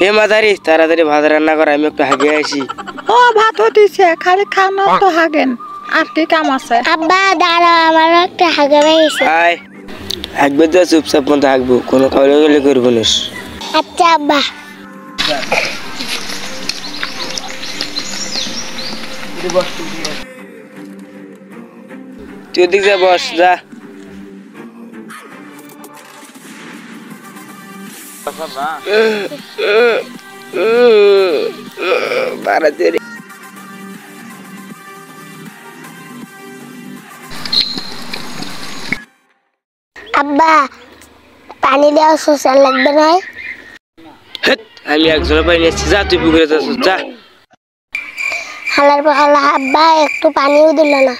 হে মাদারি তাড়াতাড়ি ভাত রান্না কর, আমি একটু হাগে আসি। ও ভাত হইছে, খালি খানা তো হাগেন, আর কি কাম আছে? আব্বা দাঁড়াও, আমার একটা হাগে হয়েছে। আয় হাগবে তো চুপচাপ মতো হাগবো, কোনো খাওয়া গেলে করবো না। আচ্ছা আব্বা। তুই ওদিক যা, বস যা। আব্বা পানি দেওয়া শোষণ লাগবে না? আমি একজনের পানি নিয়েছি, যা তুই পুকুরে যাস যা। হালার হালা আব্বা একটু পানিও দিল না।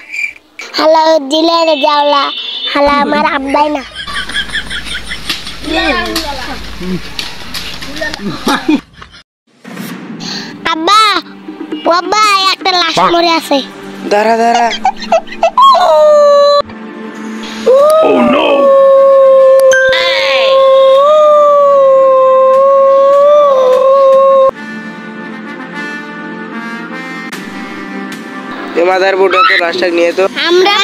হালা দিলে রে যাওলা, হালা আমার আব্বাই না। আব্বা ও আব্বা একটা লাশ মরে আছে। দাঁড়া দাঁড়া। Oh no! মাদার বোর্ড তো লাশটা নিয়ে তো আমরা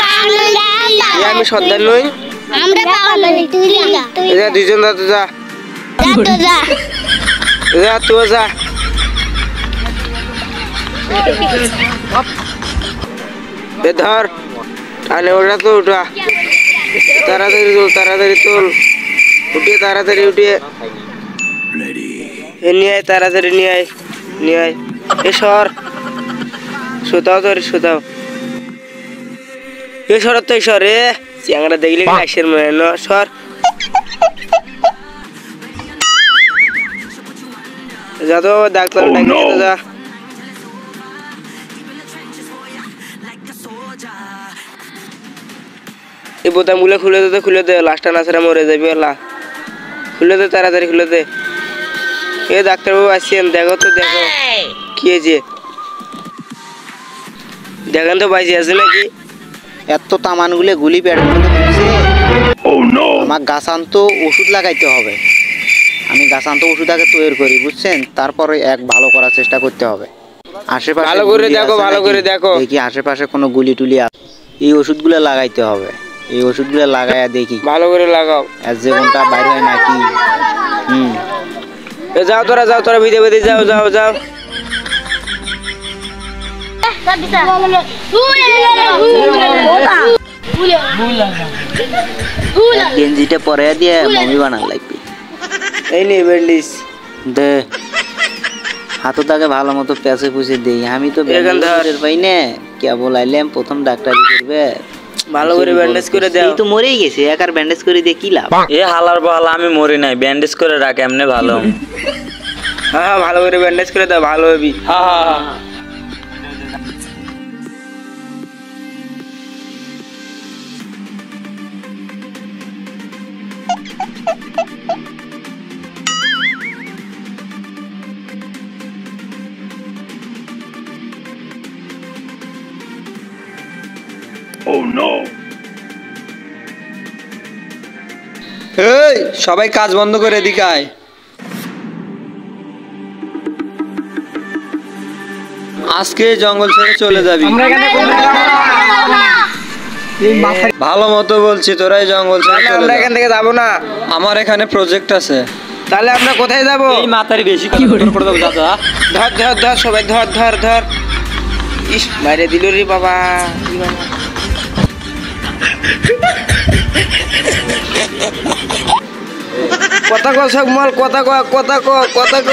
আমি সর্দার নই, আমরা তুই যা দুইজন যা, তো যা যা যা, তুই যা। ধর টানে ওটা তো উঠা, তাড়াতাড়ি তোল, তাড়াতাড়ি তোল, উঠিয়ে তাড়াতাড়ি উঠিয়ে নিয়ে আয়, তাড়াতাড়ি নিয়ে আয়, নিয়ে আয়। এ সর, শুতাও তোর শুতাও, এ সর তো সর রে, চ্যাংরা দেখলে আসের মনে ন, সর যা তো ডাক্তার ডাকিয়ে তো যা। এই বোতাম গুলো খুলে দে, খুলে দে, লাস্টটা না ছাড়া মরে যাবি, খুলে দে তাড়াতাড়ি খুলে দে। এ ডাক্তারবাবু আসছেন, দেখো তো দেখো কি হয়েছে, দেখেন তো বাইজে আছে নাকি। এত তামানগুলো গুলি পেটের মধ্যে ঢুকছে। আমার গাছান্ত ওষুধ লাগাইতে হবে, আমি গাছান্ত ওষুধ আগে তৈরি করি বুঝছেন, তারপরে এক ভালো করার চেষ্টা করতে হবে। আশেপাশে ভালো করে দেখো, ভালো করে দেখো দেখি আশেপাশে কোনো গুলি টুলি আছে, এই ওষুধগুলো লাগাইতে হবে, এই ওষুধগুলো লাগাইয়া দেখি ভালো করে লাগাও, আর জীবনটা বাইরে হয় নাকি। যাও তোরা, যাও তোরা, ভিজে ভিজে যাও, যাও যাও। গেঞ্জিটা পরে দিয়ে মমি বানান লাগবে। এই নে ব্যান্ডেজ দে, হাতটাকে ভালো মতো পেঁচে পুষে দিই, আমি তো ব্যান্ডেজ পাই না, কেবল আইলাম প্রথম ডাক্তারি করবে, ভালো করে ব্যান্ডেজ করে দাও। এই তো মরেই গেছে, একার ব্যান্ডেজ করে দিয়ে কি লাভ? এ হালার বহালা আমি মরি নাই, ব্যান্ডেজ করে রাখ, এমনি ভালো। হ্যাঁ হ্যাঁ, ভালো করে ব্যান্ডেজ করে দাও, ভালো হবি। Oh no! এই সবাই কাজ বন্ধ করে এদিকে আয়। আজকে জঙ্গল ছেড়ে চলে যাবি, ভালো মতো বলছি, তোরাই জঙ্গল ছেড়ে চলে আমরা যা। এখান থেকে যাবো না, আমার এখানে প্রজেক্ট আছে। তাহলে আমরা কোথায় যাবো? এই মাতারি বেশি করে দাও দাদা। ধর ধর ধর, সবাই ধর ধর ধর। ইস বাইরে দিল রে বাবা, কথা ক সব মল, কথা ক, কথা ক, কথা ক।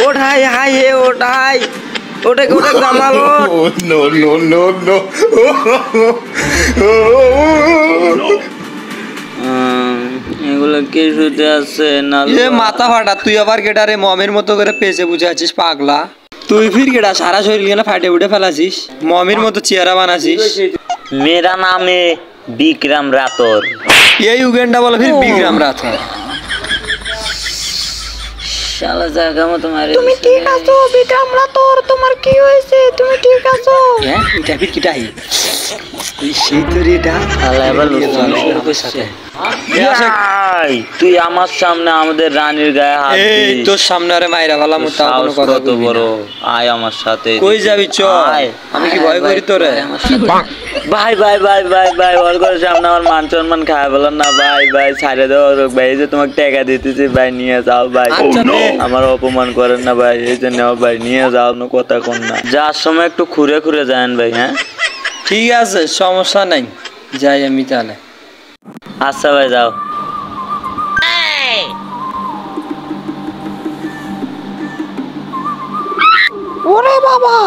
ওঠ হাই হাই হে, ওঠ হাই, ওঠে ওঠে জামাল ওঠ। Oh no no no no! এগুলো কি শুতে আছে না? এ মাথা ফাটা, তুই আবার গেটারে মমের মতো করে পেঁচে বুঝে আছিস পাগলা। তুই ফির গেটা সারা শরীর কেন ফাটে উঠে ফেলাছিস, মমির মতো চেহারা বানাছিস। মেরা নামে বিক্রম রাতর। এই উগেন্ডা বলে ফির বিক্রম রাথোর। শালা জায়গা মতো মারে। তুমি ঠিক আছো বিক্রম রাথোর? তোমার কি হয়েছে? তুমি ঠিক আছো? হ্যাঁ এটা ফির কিটাই এই সেই তরিটা আল্লাহ এবার তুই আমার সামনে আমাদের রানীর গায়ে হাত এই দিস। তোর সামনে আরে মাইরা ভালা মতো কোনো সাহস কথা কত বলবি বড়, না। আয় আমার সাথে। কই যাবি চ? আয়। আমি কি ভয় করি তোরে? ভাই ভাই ভাই ভাই ভাই ওর ঘরের সামনে আমার মান সম্মান খায় বলেন না ভাই ভাই ছাড়ে দাও ভাই, এই যে তোমাকে টাকা দিতেছি ভাই নিয়ে যাও ভাই। আচ্ছা দে। আমার অপমান করেন না ভাই, এই যে নেও ভাই নিয়ে যাও, না কথা কোন না, যাওয়ার সময় একটু ঘুরে ঘুরে যান ভাই। হ্যাঁ ঠিক আছে, সমস্যা নাই, যাই আমি তাহলে। আচ্ছা ভাই যাও। ওরে বাবা,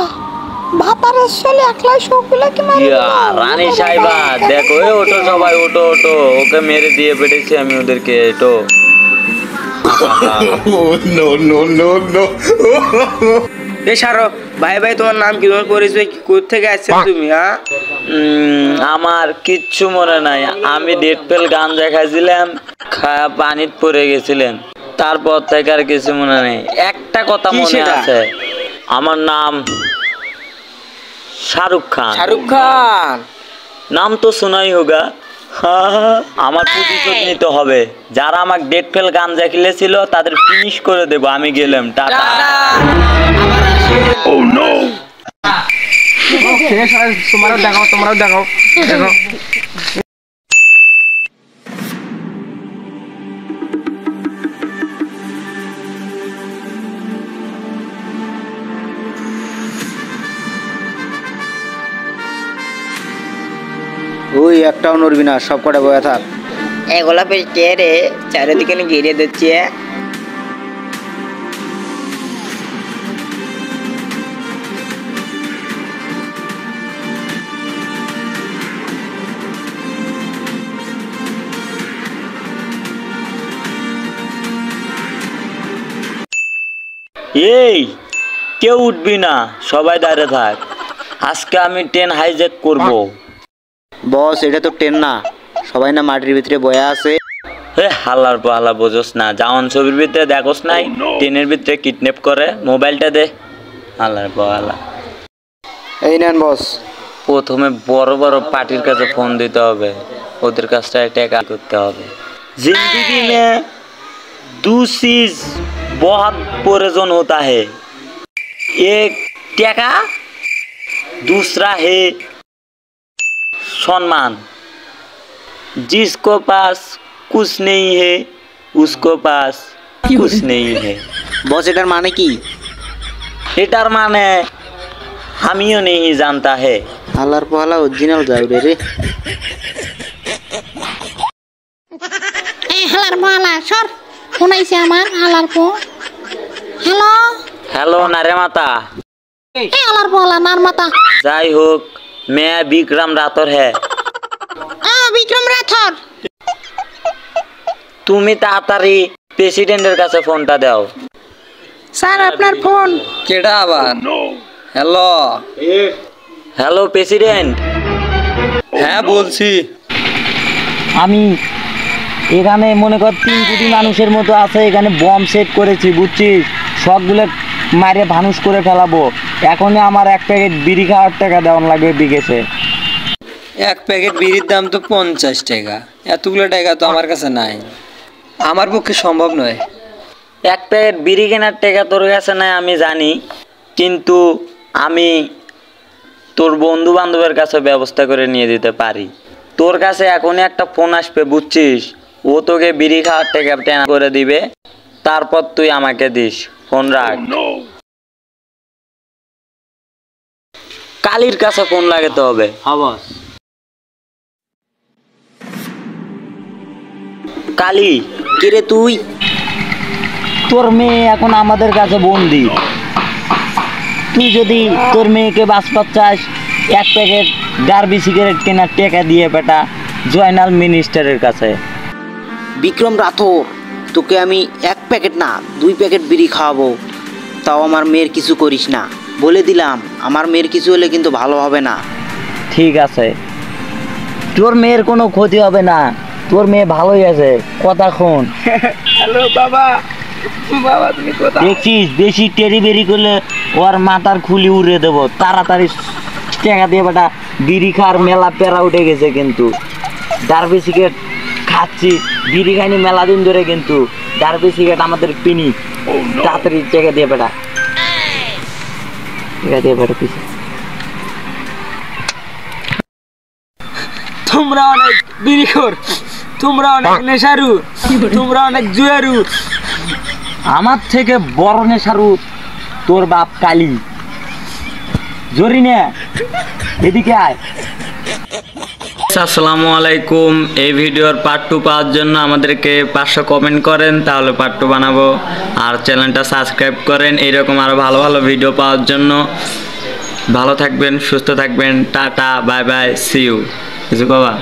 ভাতারের ছেলে একলাই সবগুলো কি মারি ইয়া, রানী সাহেবা দেখো, এ ওঠো সবাই, ওঠো ওঠো, ওকে মেরে দিয়ে পেটেছি আমি ওদেরকে, এটো। Oh, no, no, no, no. এ সারো ভাই ভাই, তোমার নাম কি, তোমার পরিচয় কি, কোথা থেকে আসছো তুমি? হ্যাঁ আমার কিচ্ছু মনে নাই, আমি ডেট পেল গাঞ্জা খাইছিলাম, খায়া পানিত পড়ে গেছিলেন, তারপর থেকে আর কিছু মনে নেই। একটা কথা কি মনে সেটা? আছে, আমার নাম শাহরুখ খান। শাহরুখ খান? নাম তো শোনাই হোগা। আমার প্রতিশোধ নিতে হবে, যারা আমার ডেট ফেল গাঞ্জা খেলেছিল তাদের ফিনিশ করে দেবো। আমি গেলাম, টাটা। Oh, no. তোমরাও দেখাও, তোমরাও দেখাও, দেখো। ওই একটাও নড়বি না, সব কটা বয়া থাক। এগুলা বেশ কে রে, চারিদিকে ঘিরে দিচ্ছে। এই কেউ উঠবি না, সবাই দাঁড়িয়ে থাক, আজকে আমি ট্রেন হাইজ্যাক করব। বস, এটা তো ট্রেন না, সবাই না মাটির ভিতরে বয়া আছে। হে হালার পালা বোঝোস না, জাওয়ান ছবির ভিতরে দেখোস নাই ট্রেনের ভিতরে কিডন্যাপ করে? মোবাইলটা দে। হালার পালা, এই নেন বস। প্রথমে বড় বড় পার্টির কাছে ফোন দিতে হবে, ওদের কাছটা টাকা করতে হবে। जिंदगी में दो चीज बहुत प्रयोजन होता है, एक टाका, दूसरा है सम्मान। जिसको पास कुछ नहीं है उसको पास कुछ नहीं है। বস, এটার মানে কি? এটার মানে আমিও নেই জানতা হে। আল্লাহর পহালা অরিজিনাল যাবে রে। এই হালার মালা সর, শুনাইছে আমার হালার পো। হ্যালো, হ্যালো নারে মাতা, এই হালার পোলা নার মাতা। যাই হোক, मैं विक्रम राठौर है। বিক্রম রাঠোর। তুমি তাড়াতাড়ি প্রেসিডেন্টের কাছে ফোনটা দাও। স্যার আপনার ফোন। কেডা আবার? হ্যালো। হ্যালো প্রেসিডেন্ট, হ্যাঁ বলছি। আমি এখানে মনে কর 3 কোটি মানুষের মতো আছে, এখানে বম সেট করেছি বুঝছিস, সবগুলো মারে ভানুষ করে ফেলাবো। এখনই আমার 1 প্যাকেট বিড়ি খাওয়ার টাকা দেওয়ান লাগবে বিকেশে। 1 প্যাকেট বিড়ির দাম তো 50 টাকা, এতগুলো টাকা তো আমার কাছে নাই, আমার পক্ষে সম্ভব নয়। 1 প্যাকেট বিড়ি কেনার টাকা তোর কাছে নাই আমি জানি, কিন্তু আমি তোর বন্ধু বান্ধবের কাছে ব্যবস্থা করে নিয়ে দিতে পারি। তোর কাছে এখনই একটা ফোন আসবে বুঝছিস, ও তোকে বিড়ি খাওয়ার টাকা টেনা করে দিবে, তারপর তুই আমাকে দিস। ফোন রাখ। কালির কাছে ফোন লাগাতে হবে। বস। কালি, কিরে তুই? তোর মেয়ে এখন আমাদের কাছে বন্দি। তুই যদি তোর মেয়েকে বাঁচতে চাস, 1 প্যাকেট ডার্বি সিগারেট কেনার টাকা দিয়ে বেটা জয়নাল মিনিস্টারের কাছে। বিক্রম রাঠোর, তোকে আমি 1 প্যাকেট না 2 প্যাকেট বিড়ি খাওয়াবো, তাও আমার মেয়ের কিছু করিস না, বলে দিলাম। আমার মেয়ের কিছু হলে কিন্তু ভালো হবে না। ঠিক আছে, তোর মেয়ের কোনো ক্ষতি হবে না, তোর মেয়ে ভালোই আছে, কথা শোন। হ্যালো বাবা, বাবা তুমি কোথায়? দেখছিস বেশি টেরি বেরি করলে ওর মাথার খুলি উড়িয়ে দেবো। তাড়াতাড়ি টাকা দিয়ে বেটা বিড়ি খাওয়ার মেলা পেরা উঠে গেছে কিন্তু ডার্বি সিগারেট খাচ্ছি বিড়ি খাইনি মেলা দিন ধরে কিন্তু ডার্বি সিগারেট আমাদের পিনি তাড়াতাড়ি টেকে দিয়ে বেটা টেকে দিয়ে বেটা পিছে তোমরা অনেক বিড়িখোর, তোমরা অনেক নেশারু, তোমরা অনেক জুয়ারু। আমার থেকে বড় নেশারু তোর বাপ কালী জরি নে এদিকে আয়। আসসালামু আলাইকুম। এই ভিডিওর পার্ট 2 পাওয়ার জন্য আমাদেরকে 500 কমেন্ট করেন, তাহলে পার্ট 2 বানাবো। আর চ্যানেলটা সাবস্ক্রাইব করেন এরকম আরো ভালো ভালো ভিডিও পাওয়ার জন্য। ভালো থাকবেন, সুস্থ থাকবেন, tata, bye bye, see you. কিছু কবা?